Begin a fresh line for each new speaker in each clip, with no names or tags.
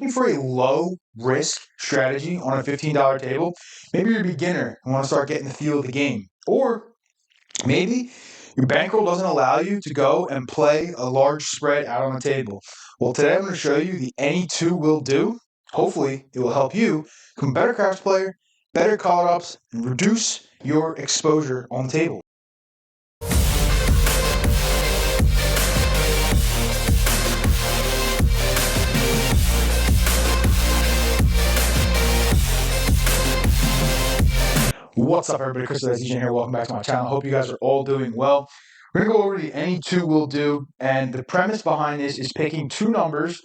looking for a low risk strategy on a $15 table, maybe you're a beginner and want to start getting the feel of the game. Or maybe your bankroll doesn't allow you to go and play a large spread out on the table. Well, today I'm going to show you the any two will do. Hopefully, it will help you become a better craps player, better call-ups, and reduce your exposure on the table. What's up, everybody? Chris here. Welcome back to my channel. Hope you guys are all doing well. We're going to go over the any two will do, and the premise behind this is picking two numbers,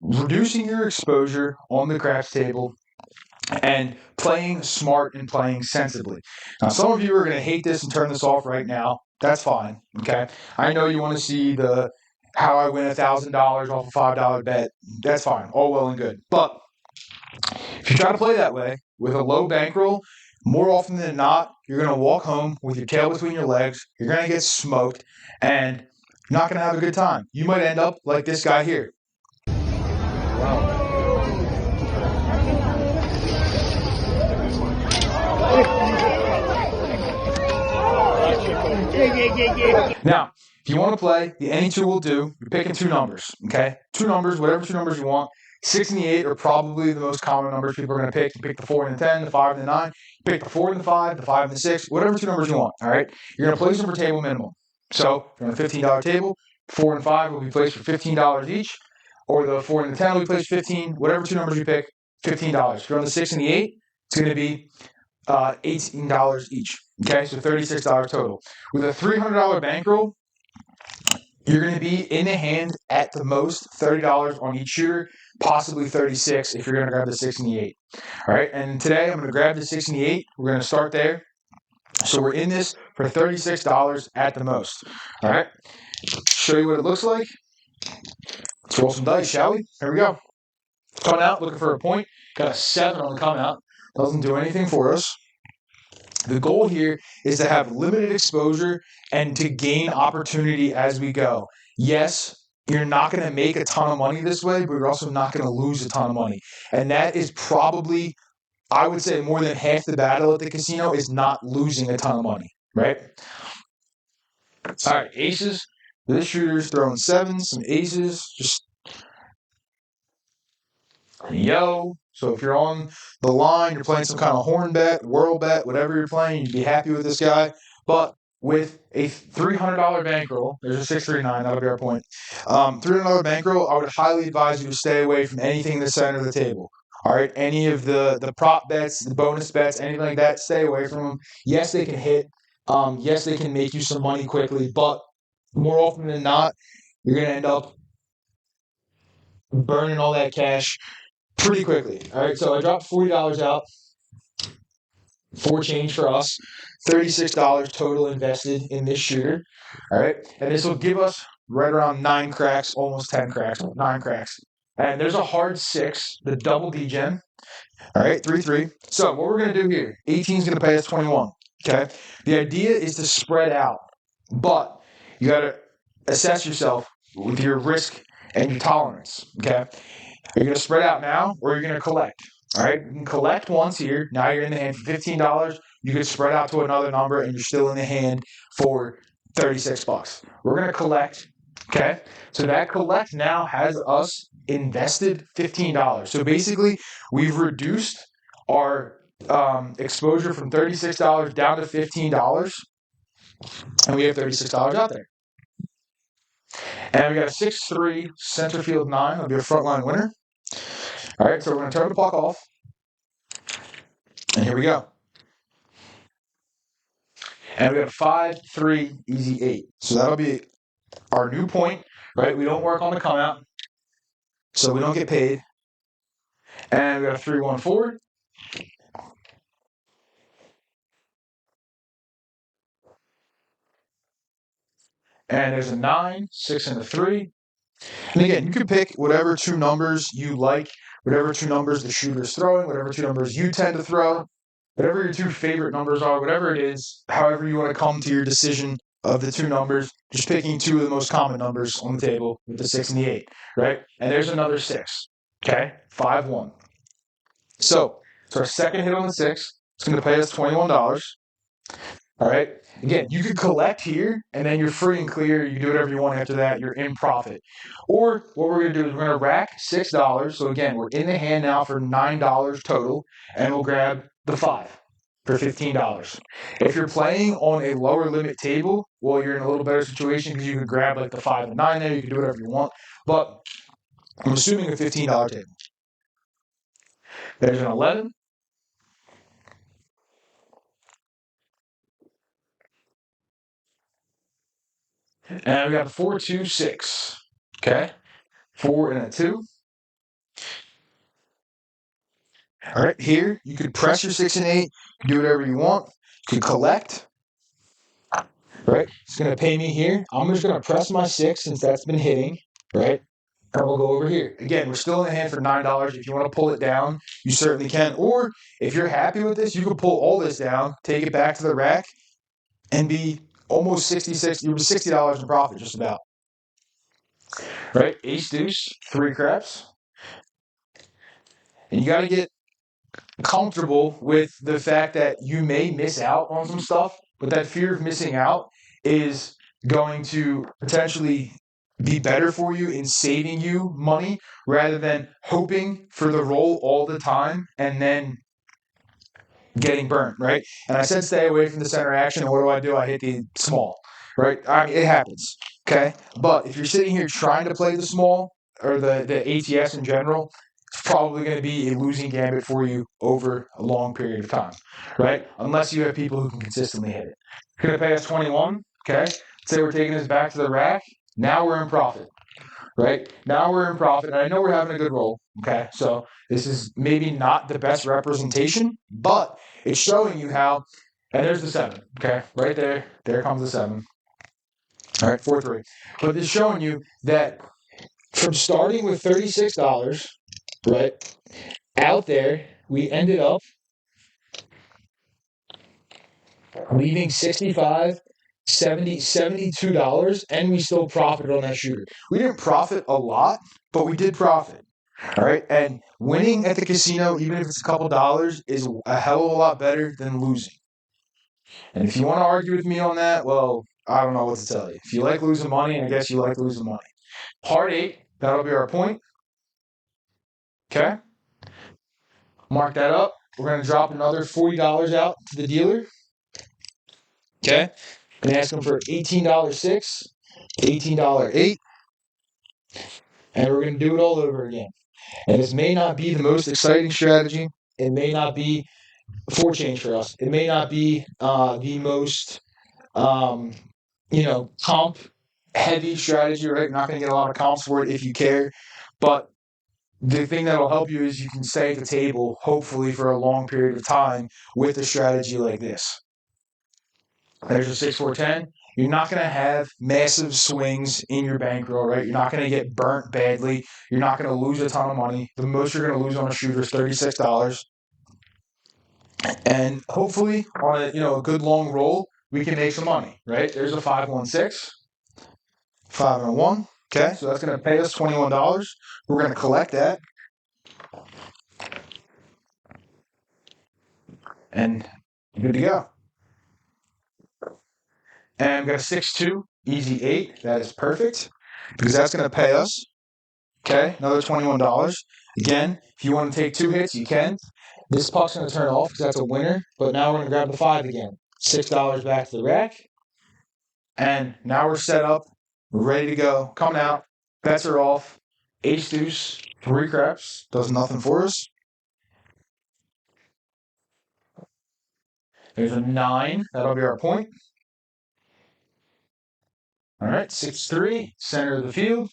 reducing your exposure on the craps table, and playing smart and playing sensibly. Now, some of you are going to hate this and turn this off right now. That's fine, okay? I know you want to see the how I win $1,000 off a $5 bet. That's fine, all well and good. But if you try to play that way with a low bankroll, more often than not, you're going to walk home with your tail between your legs, you're going to get smoked, and you're not going to have a good time. You might end up like this guy here. Wow. Now, if you want to play, the any two will do. You're picking two numbers, okay? Two numbers, whatever two numbers you want. 6 and the 8 are probably the most common numbers people are going to pick. You pick the 4 and the 10, the 5 and the 9. You pick the 4 and the 5, the 5 and the 6, whatever two numbers you want, all right? You're going to place them for table minimum. So if you're on a $15 table, 4 and 5 will be placed for $15 each, or the 4 and the 10 will be placed for $15, whatever two numbers you pick, $15. If you're on the 6 and the 8, it's going to be $18 each, okay? So $36 total. With a $300 bankroll, you're going to be in the hand at the most $30 on each shooter, possibly $36 if you're going to grab the 6 and the 8. All right, and today I'm going to grab the 6 and the 8. We're going to start there. So we're in this for $36 at the most. All right, show you what it looks like. Let's roll some dice, shall we? Here we go. Coming out, looking for a point. Got a 7 on the come out. Doesn't do anything for us. The goal here is to have limited exposure and to gain opportunity as we go. Yes, you're not going to make a ton of money this way, but you're also not going to lose a ton of money. And that is probably, I would say, more than half the battle at the casino is not losing a ton of money, right? All right, aces. This shooter's throwing 7s, some aces, just yo. So if you're on the line, you're playing some kind of horn bet, world bet, whatever you're playing, you'd be happy with this guy. But with a $300 bankroll, there's a 639, that'll be our point. $300 bankroll, I would highly advise you to stay away from anything in the center of the table. All right, any of the prop bets, the bonus bets, anything like that, stay away from them. Yes, they can hit. Yes, they can make you some money quickly, but more often than not, you're going to end up burning all that cash pretty quickly. All right, so I dropped $40 out, 4 change for us, $36 total invested in this shooter. All right, and this will give us right around 9 cracks, almost 10 cracks, 9 cracks. And there's a hard 6, the double D-Gen. All right, 3-3. So what we're going to do here, 18 is going to pay us 21. Okay, the idea is to spread out, but you got to assess yourself with your risk and your tolerance. Okay. Are you going to spread out now, or are you going to collect? All right, you can collect once here. Now you're in the hand for $15. You can spread out to another number, and you're still in the hand for $36. We're going to collect, okay? So that collect now has us invested $15. So basically, we've reduced our exposure from $36 down to $15, and we have $36 out there. And we got a 6-3 center field 9. That'll be a frontline winner. All right, so we're going to turn the puck off. And here we go. And we got a 5-3 easy 8. So that'll be our new point, right? We don't work on the come out, so we don't get paid. And we got a 3-1 forward. And there's a 9, 6, and a 3. And again, you can pick whatever two numbers you like, whatever two numbers the shooter's throwing, whatever two numbers you tend to throw, whatever your two favorite numbers are, whatever it is, however you want to come to your decision of the two numbers, just picking two of the most common numbers on the table with the 6 and the 8, right? And there's another 6. Okay, 5-1. So it's our second hit on the 6. It's going to pay us $21. All right. Again, you could collect here, and then you're free and clear. You do whatever you want after that. You're in profit. Or what we're going to do is we're going to rack $6. So again, we're in the hand now for $9 total, and we'll grab the 5 for $15. If you're playing on a lower limit table, well, you're in a little better situation because you could grab like the 5 and 9 there. You can do whatever you want. But I'm assuming a $15 table. There's an 11. And we got 4, 2, 6. Okay. 4 and a 2. All right. Here, you could press your 6 and 8, do whatever you want. You could collect. Right. It's going to pay me here. I'm just going to press my 6 since that's been hitting. Right. And we'll go over here. Again, we're still in the hand for $9. If you want to pull it down, you certainly can. Or if you're happy with this, you can pull all this down, take it back to the rack, and be almost 66. You'll be $60 in profit, just about. Right? Ace deuce, 3 craps. And you got to get comfortable with the fact that you may miss out on some stuff, but that fear of missing out is going to potentially be better for you in saving you money rather than hoping for the roll all the time and then getting burnt, right? And I said stay away from the center action. And what do? I hit the small, right? I mean, it happens, okay? But if you're sitting here trying to play the small or the ATS in general, it's probably going to be a losing gambit for you over a long period of time, right? Unless you have people who can consistently hit it. Going to pay us 21, okay? Say we're taking this back to the rack. Now we're in profit, right? Now we're in profit, and I know we're having a good roll, okay? So this is maybe not the best representation, but it's showing you how, and there's the 7, okay? Right there. There comes the 7. All right, 4-3. But it's showing you that from starting with $36, right, out there, we ended up leaving $65, $70, $72, and we still profited on that shooter. We didn't profit a lot, but we did profit. All right. And winning at the casino, even if it's a couple dollars, is a hell of a lot better than losing. And if you want to argue with me on that, well, I don't know what to tell you. If you like losing money, I guess you like losing money. Part 8, that'll be our point. Okay. Mark that up. We're going to drop another $40 out to the dealer. Okay. Going to ask him for $18.06, $18.08. And we're going to do it all over again. And this may not be the most exciting strategy. It may not be 4 change for us. It may not be the most, comp heavy strategy, right? You're not going to get a lot of comps for it if you care. But the thing that'll help you is you can stay at the table, hopefully for a long period of time with a strategy like this. There's a 6-4-10. You're not going to have massive swings in your bankroll, right? You're not going to get burnt badly. You're not going to lose a ton of money. The most you're going to lose on a shooter is $36. And hopefully on a good long roll, we can make some money, right? There's a 5-1-6, 5-1. Okay, so that's going to pay us $21. We're going to collect that. And good to go. And we've got a 6-2, easy 8. That is perfect because that's going to pay us, okay, another $21. Again, if you want to take 2 hits, you can. This puck's going to turn off because that's a winner. But now we're going to grab the 5 again. $6 back to the rack. And now we're set up. We're ready to go. Coming out. Bets are off. Ace deuce, 3 craps. Does nothing for us. There's a 9. That'll be our point. All right, 6-3, center of the field.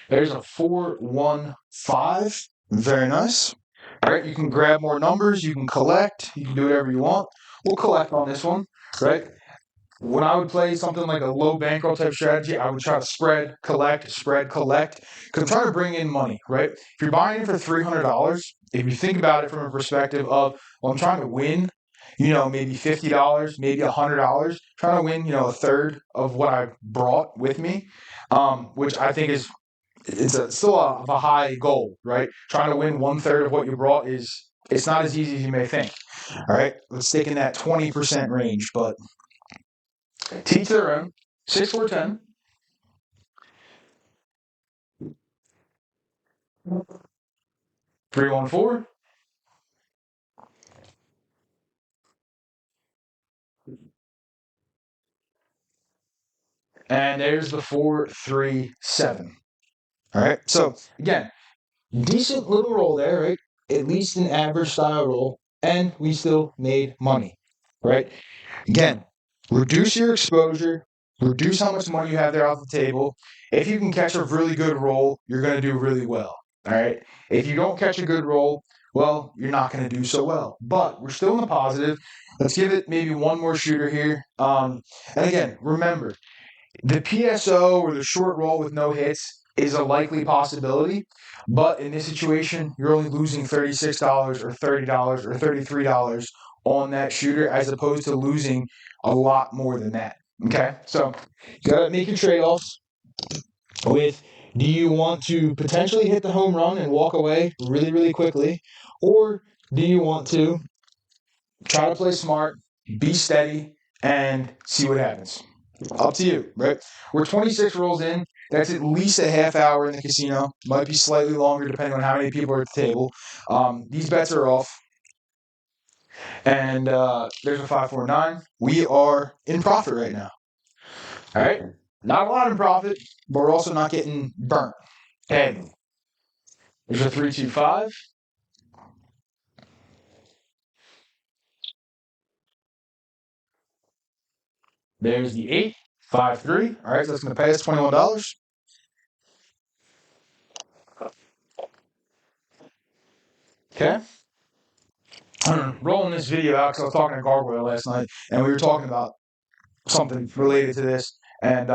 There's a 4-1-5. Very nice. All right, you can grab more numbers. You can collect. You can do whatever you want. We'll collect on this one, right? When I would play something like a low bankroll type strategy, I would try to spread, collect, because I'm trying to bring in money, right? If you're buying it for $300, if you think about it from a perspective of, well, I'm trying to win, maybe $50, maybe $100, trying to win, a third of what I brought with me, which I think is still a high goal, right? Trying to win 1/3 of what you brought it's not as easy as you may think. All right, let's stick in that 20% range, but teach their own. 6, 4, 10. 3, 1, 4. And there's the 4, 3, 7. All right. So again, decent little roll there, right? At least an average style roll, and we still made money, right? Again, reduce your exposure, reduce how much money you have there off the table. If you can catch a really good roll, you're going to do really well. All right. If you don't catch a good roll, well, you're not going to do so well. But we're still in the positive. Let's give it maybe one more shooter here. And again, remember, the PSO or the short roll with no hits is a likely possibility, but in this situation, you're only losing $36 or $30 or $33 on that shooter as opposed to losing a lot more than that. Okay? So you got to make your trade-offs with, do you want to potentially hit the home run and walk away really, really quickly, or do you want to try to play smart, be steady, and see what happens? Up to you, right? We're 26 rolls in. That's at least a half hour in the casino. Might be slightly longer depending on how many people are at the table. These bets are off. And there's a 5, 4, 9. We are in profit right now. All right? Not a lot in profit, but we're also not getting burnt. Hey, there's a 3, 2, 5. There's the 8, 5, 3. All right, so that's going to pay us $21. Okay. I'm rolling this video out because I was talking to Gargoyle last night, and we were talking about something related to this, and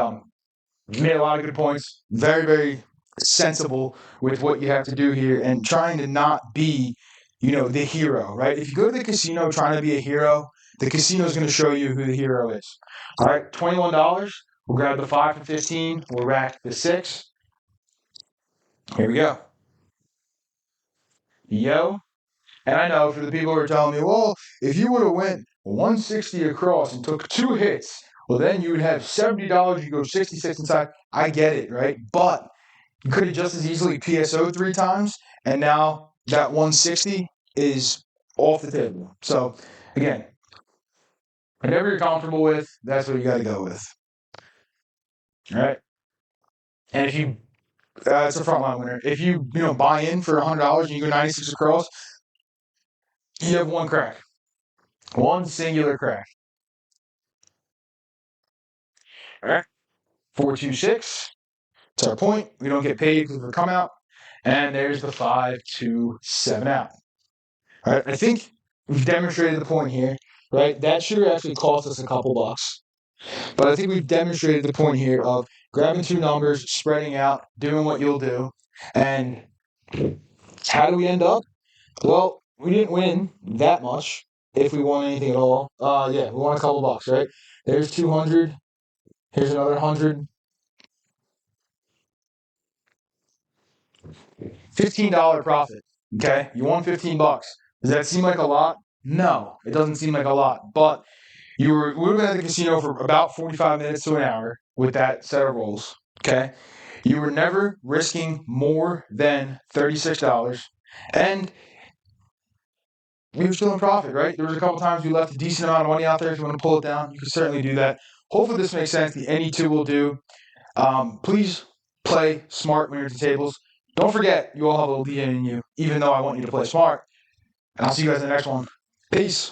made a lot of good points. Very, very sensible with what you have to do here, and trying to not be, the hero, right? If you go to the casino trying to be a hero, the casino is going to show you who the hero is. All right, $21. We'll grab the 5 and 15. We'll rack the 6. Here we go. Yo. And I know for the people who are telling me, well, if you would have went 160 across and took 2 hits, well, then you would have $70. You go 66 inside. I get it, right? But you could have just as easily PSO 3 times, and now that 160 is off the table. So, again, whatever you're comfortable with, that's what you got to go with. All right? And if you, it's a frontline winner. If you, buy in for $100 and you go 96 across, you have one crack. One singular crack. All right? 426. That's our point. We don't get paid because of the come out. And there's the 5, 2, 7 out. All right, I think we've demonstrated the point here, right? That shooter actually cost us a couple bucks. But I think we've demonstrated the point here of grabbing 2 numbers, spreading out, doing what you'll do. And how do we end up? Well, we didn't win that much, if we won anything at all. Yeah, we won a couple bucks, right? There's 200. Here's another 100. $15 profit. Okay, you won 15 bucks. Does that seem like a lot? No, it doesn't seem like a lot. But we would have been at the casino for about 45 minutes to an hour with that set of rolls. Okay, you were never risking more than $36, and we were still in profit. Right? There was a couple times we left a decent amount of money out there. If you want to pull it down, you can certainly do that. Hopefully, this makes sense. The NE2 will do. Please play smart when you're at the tables. Don't forget, you all have a little DNA in you, even though I want you to play smart. And I'll see you guys in the next one. Peace.